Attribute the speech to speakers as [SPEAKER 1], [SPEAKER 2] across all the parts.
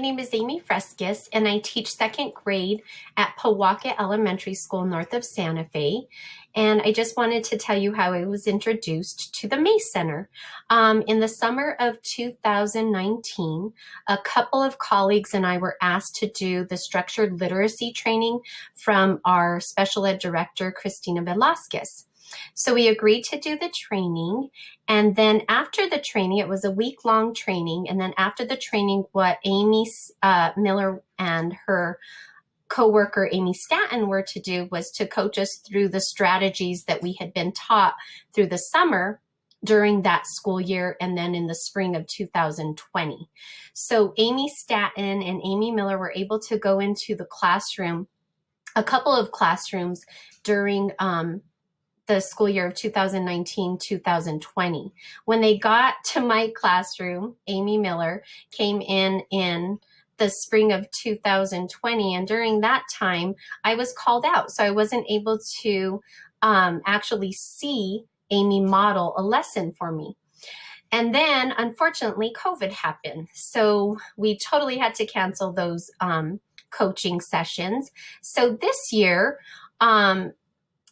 [SPEAKER 1] name is Amy Frescus, and I teach second grade at Pojoaque Elementary School north of Santa Fe. And I just wanted to tell you how I was introduced to the Mace Center. In the summer of 2019, a couple of colleagues and I were asked to do the structured literacy training from our special ed director, Christina Velasquez. So we agreed to do the training, and then after the training, it was a week-long training, and then after the training, what Amy Miller and her coworker Amy Stanton were to do was to coach us through the strategies that we had been taught through the summer during that school year and then in the spring of 2020. So Amy Stanton and Amy Miller were able to go into the classroom, a couple of classrooms during the school year of 2019-2020. When they got to my classroom, Amy Miller came in the spring of 2020, and during that time, I was called out, so I wasn't able to actually see Amy model a lesson for me. And then, unfortunately, COVID happened, so we totally had to cancel those coaching sessions. So this year,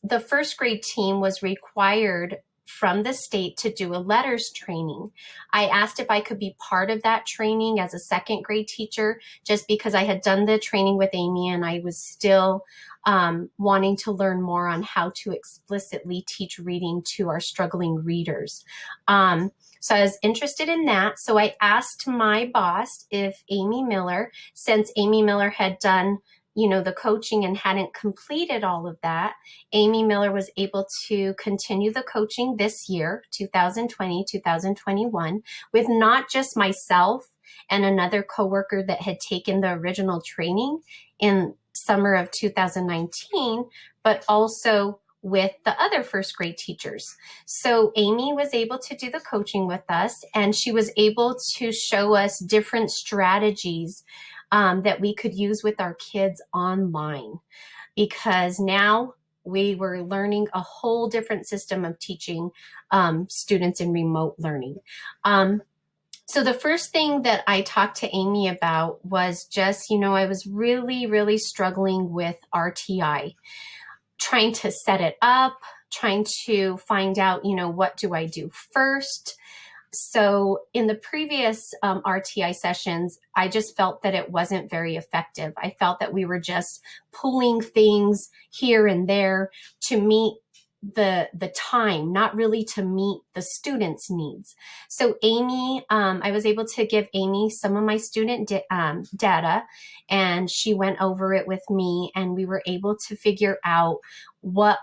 [SPEAKER 1] the first grade team was required from the state to do a letters training. I asked if I could be part of that training as a second grade teacher, just because I had done the training with Amy and I was still wanting to learn more on how to explicitly teach reading to our struggling readers. So I was interested in that. So I asked my boss if Amy Miller, since Amy Miller had done the coaching and hadn't completed all of that, Amy Miller was able to continue the coaching this year, 2020, 2021, with not just myself and another coworker that had taken the original training in summer of 2019, but also with the other first grade teachers. So Amy was able to do the coaching with us, and she was able to show us different strategies that we could use with our kids online, because now we were learning a whole different system of teaching students in remote learning. So the first thing that I talked to Amy about was just, I was really, really struggling with RTI, trying to set it up, trying to find out, what do I do first? So in the previous RTI sessions, I just felt that it wasn't very effective. I felt that we were just pulling things here and there to meet the time, not really to meet the students' needs. So Amy, I was able to give Amy some of my student data, and she went over it with me, and we were able to figure out what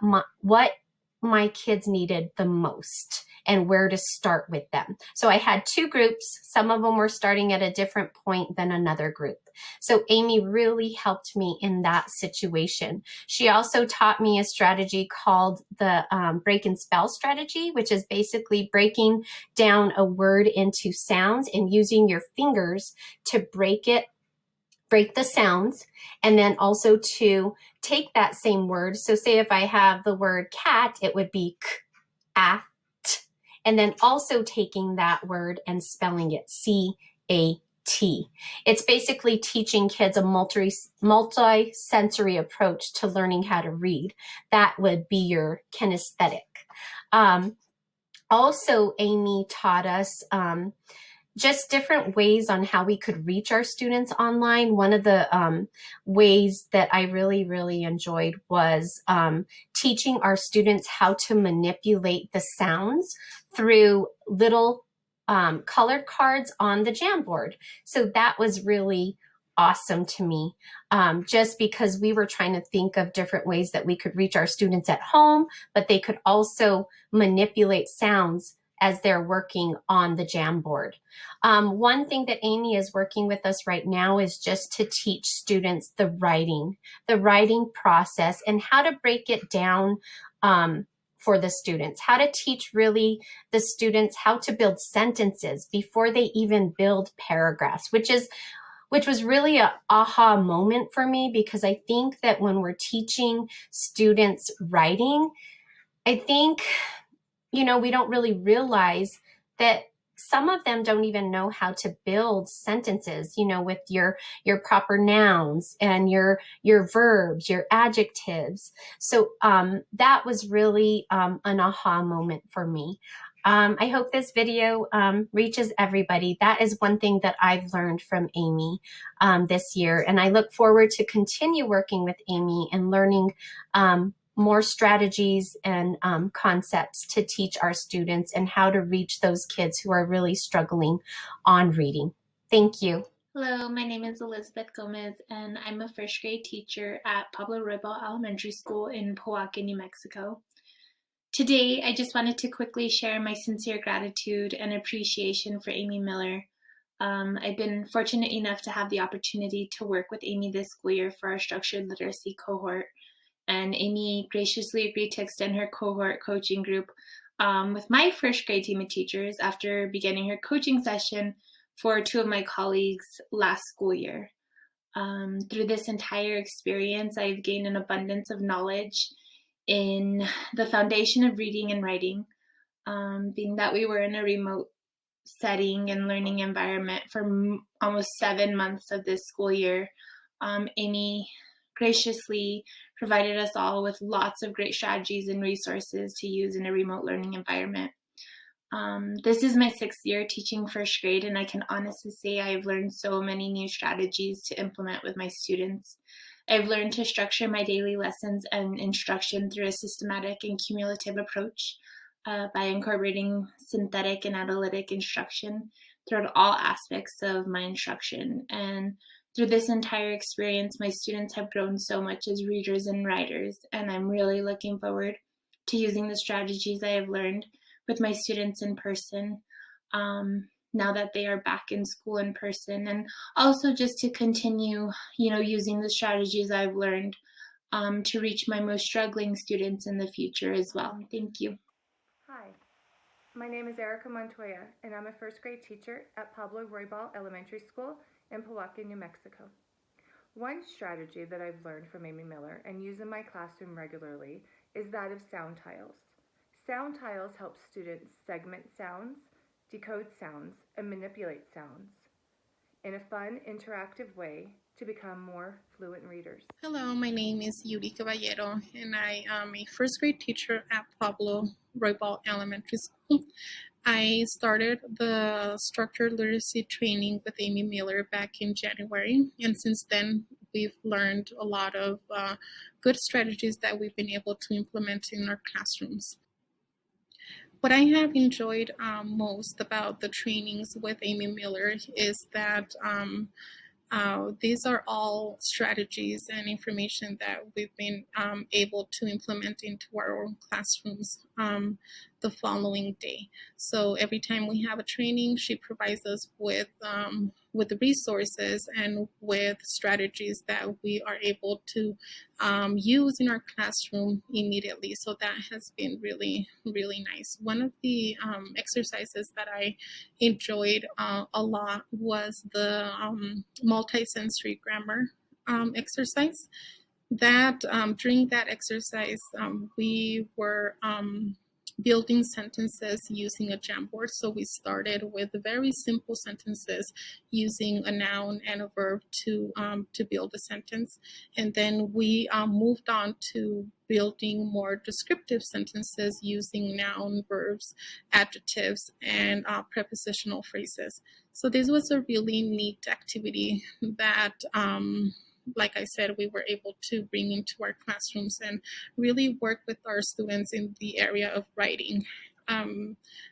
[SPEAKER 1] my kids needed the most and where to start with them. So I had two groups. Some of them were starting at a different point than another group. So Amy really helped me in that situation. She also taught me a strategy called the break and spell strategy, which is basically breaking down a word into sounds and using your fingers to break the sounds, and then also to take that same word. So say if I have the word cat, it would be k, a, t, and then also taking that word and spelling it C-A-T. It's basically teaching kids a multi-sensory approach to learning how to read. That would be your kinesthetic. Also, Amy taught us just different ways on how we could reach our students online. One of the ways that I really, really enjoyed was teaching our students how to manipulate the sounds through little colored cards on the Jamboard. So that was really awesome to me, just because we were trying to think of different ways that we could reach our students at home, but they could also manipulate sounds as they're working on the Jamboard. One thing that Amy is working with us right now is just to teach students the writing process and how to break it down for the students, how to teach really the students how to build sentences before they even build paragraphs, which was really an aha moment for me, because I think that when we're teaching students writing, I think we don't really realize that some of them don't even know how to build sentences, with your proper nouns and your verbs, your adjectives. So that was really an aha moment for me. I hope this video reaches everybody. That is one thing that I've learned from Amy this year, and I look forward to continue working with Amy and learning more strategies and concepts to teach our students and how to reach those kids who are really struggling on reading. Thank you.
[SPEAKER 2] Hello, my name is Elizabeth Gomez, and I'm a first grade teacher at Pablo Roybal Elementary School in Pojoaque, New Mexico. Today, I just wanted to quickly share my sincere gratitude and appreciation for Amy Miller. I've been fortunate enough to have the opportunity to work with Amy this school year for our structured literacy cohort, and Amy graciously agreed to extend her cohort coaching group with my first grade team of teachers after beginning her coaching session for two of my colleagues last school year. Through this entire experience, I've gained an abundance of knowledge in the foundation of reading and writing, being that we were in a remote setting and learning environment for almost 7 months of this school year. Amy graciously provided us all with lots of great strategies and resources to use in a remote learning environment. This is my 6th year teaching first grade, and I can honestly say I've learned so many new strategies to implement with my students. I've learned to structure my daily lessons and instruction through a systematic and cumulative approach by incorporating synthetic and analytic instruction throughout all aspects of my instruction. And through this entire experience, my students have grown so much as readers and writers, and I'm really looking forward to using the strategies I have learned with my students in person now that they are back in school in person, and also just to continue, using the strategies I've learned to reach my most struggling students in the future as well. Thank you.
[SPEAKER 3] Hi, my name is Erica Montoya, and I'm a first grade teacher at Pablo Roybal Elementary School in Pojoaque, New Mexico. One strategy that I've learned from Amy Miller and use in my classroom regularly is that of sound tiles. Sound tiles help students segment sounds, decode sounds, and manipulate sounds in a fun, interactive way to become more fluent readers.
[SPEAKER 4] Hello, my name is Yuri Caballero, and I am a first grade teacher at Pablo Roybal Elementary School. I started the structured literacy training with Amy Miller back in January, and since then we've learned a lot of good strategies that we've been able to implement in our classrooms. What I have enjoyed most about the trainings with Amy Miller is that these are all strategies and information that we've been able to implement into our own classrooms the following day. So every time we have a training, she provides us with the resources and with strategies that we are able to use in our classroom immediately. So that has been really, really nice. One of the exercises that I enjoyed a lot was the multisensory grammar exercise. That during that exercise, we were building sentences using a Jamboard. So we started with very simple sentences using a noun and a verb to build a sentence, and then we moved on to building more descriptive sentences using noun, verbs, adjectives, and prepositional phrases. So this was a really neat activity that like I said, we were able to bring into our classrooms and really work with our students in the area of writing.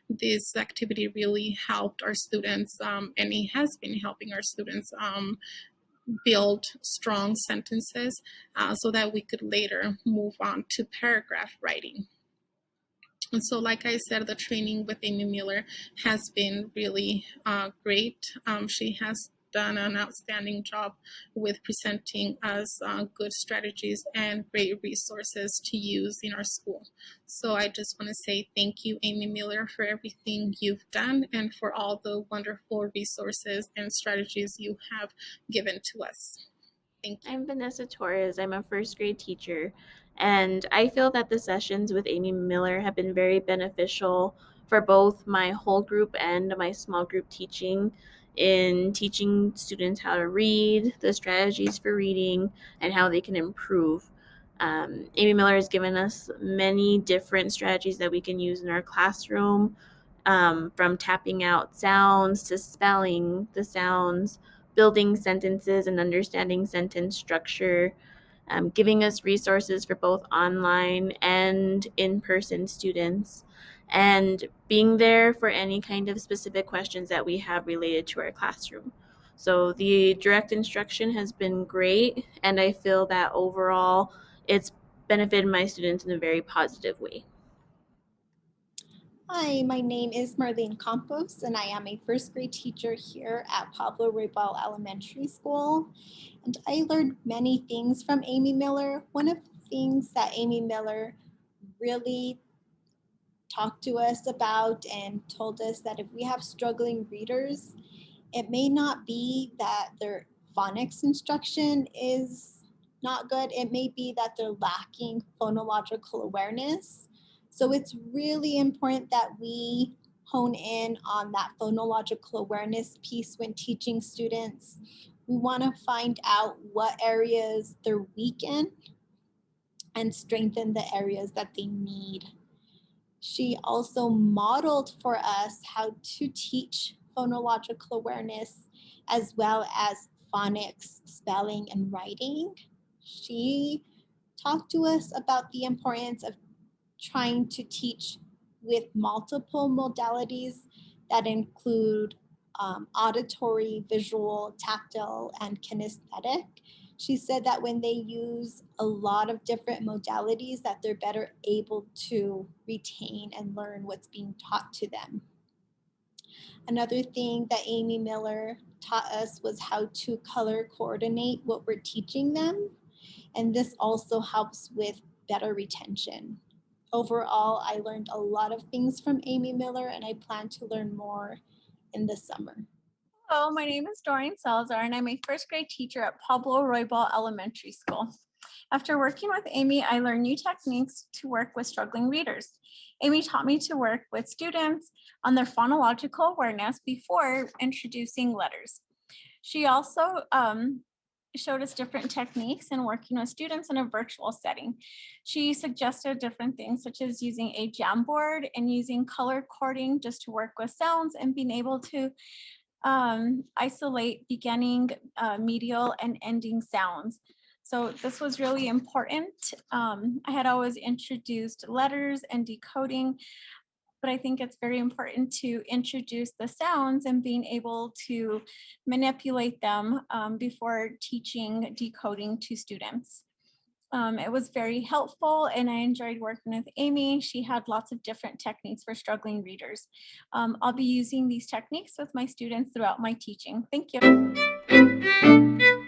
[SPEAKER 4] This activity really helped our students, and it has been helping our students build strong sentences so that we could later move on to paragraph writing. And so, like I said, the training with Amy Miller has been really great. She has done an outstanding job with presenting us good strategies and great resources to use in our school. So I just want to say thank you, Amy Miller, for everything you've done and for all the wonderful resources and strategies you have given to us. Thank you.
[SPEAKER 5] I'm Vanessa Torres. I'm a first grade teacher, and I feel that the sessions with Amy Miller have been very beneficial for both my whole group and my small group teaching in teaching students how to read, the strategies for reading, and how they can improve. Amy Miller has given us many different strategies that we can use in our classroom, from tapping out sounds to spelling the sounds, building sentences and understanding sentence structure, giving us resources for both online and in-person students, and being there for any kind of specific questions that we have related to our classroom. So the direct instruction has been great, and I feel that overall it's benefited my students in a very positive way.
[SPEAKER 6] Hi, my name is Marlene Campos, and I am a first grade teacher here at Pablo Roybal Elementary School. And I learned many things from Amy Miller. One of the things that Amy Miller really talked to us about and told us that if we have struggling readers, it may not be that their phonics instruction is not good. It may be that they're lacking phonological awareness. So it's really important that we hone in on that phonological awareness piece when teaching students. We want to find out what areas they're weak in and strengthen the areas that they need. She also modeled for us how to teach phonological awareness as well as phonics, spelling, and writing. She talked to us about the importance of trying to teach with multiple modalities that include auditory, visual, tactile, and kinesthetic. She said that when they use a lot of different modalities, that they're better able to retain and learn what's being taught to them. Another thing that Amy Miller taught us was how to color coordinate what we're teaching them. And this also helps with better retention. Overall, I learned a lot of things from Amy Miller, and I plan to learn more in the summer.
[SPEAKER 7] Hello, my name is Doreen Salazar, and I'm a first grade teacher at Pablo Roybal Elementary School. After working with Amy, I learned new techniques to work with struggling readers. Amy taught me to work with students on their phonological awareness before introducing letters. She also showed us different techniques in working with students in a virtual setting. She suggested different things such as using a Jamboard and using color coding just to work with sounds and being able to isolate beginning, medial, and ending sounds. So this was really important. I had always introduced letters and decoding, but I think it's very important to introduce the sounds and being able to manipulate them before teaching decoding to students. It was very helpful, and I enjoyed working with Amy. She had lots of different techniques for struggling readers. I'll be using these techniques with my students throughout my teaching. Thank you.